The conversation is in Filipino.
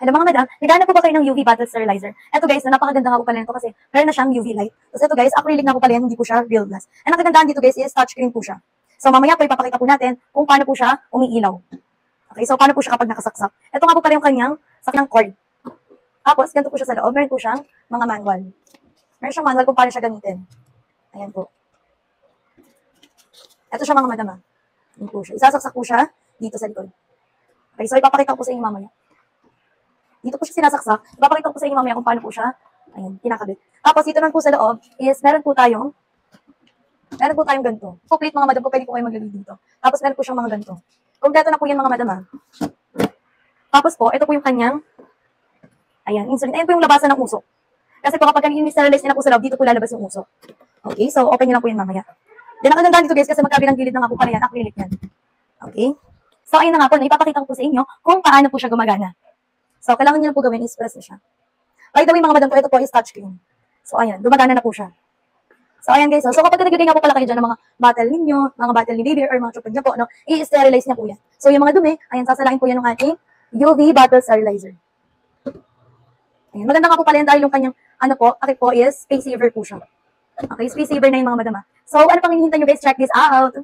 Hello mga madam, naghahanap po ba kayo ng UV bottle sterilizer? Ito guys, napakaganda nga po pala nito kasi meron na siyang UV light. Tapos ito guys, acrylic na po pala yan, hindi po siya real glass. And ang kagandahan dito guys is touchscreen po siya. So mamaya po ipapakita po natin kung paano po siya umiilaw. Okay, so paano po siya kapag nakasaksak. Ito nga po pala yung kanyang saklang cord. Tapos ganito po siya sa loob, meron po siyang mga manual. Meron siyang manual kung paano siya gamitin. Ayan po. Ito siya mga madam. Ayan po siya. Isasaksak po siya dito sa likod. Okay, so ipapakita ko po sa inyo mamaya. Dito po siya sinasaksak. Ipapakita ko po sa inyo mamaya kung paano po siya, ayan, kinakabit. Tapos dito naman po sa loob is meron po tayong ganito. So plate mga madam po, pwede po kayo maglagay dito. Tapos meron po siyang mga ganito. Kompleto na po yan mga madam. Tapos po, ito po yung kanyang, ayan, insulin. Ayan po yung labasan ng usok. Kasi po kapag i-sterilize nila po sa loob, dito po lalabas yung usok. Okay, so open nyo lang po yan mamaya. Then ang ganda dito guys, kasi magkabilang gilid na nga po pala yan, acrylic yan. Okay? So ayun na nga po, ipapakita ko po sa inyo kung paano po siya gumagana. So, kailangan nyo lang po gawin is press na siya. By the way, mga madam po, ito po is touchscreen. So, ayan, gumagana na po siya. So, ayan guys. So, kapag naglagay nga po pala kayo dyan ng mga bottle ninyo, mga bottle ni baby, or mga chupad niya po, no, i-sterilize niya po yan. So, yung mga dumi, ayan, sasalain po yan ng ating UV bottle sterilizer. Ayan, maganda nga po pala yan dahil yung kanyang, akit po is space saver po siya. Okay, space saver na yung mga madam. So, ano pang hinihintay nyo guys? Check this out.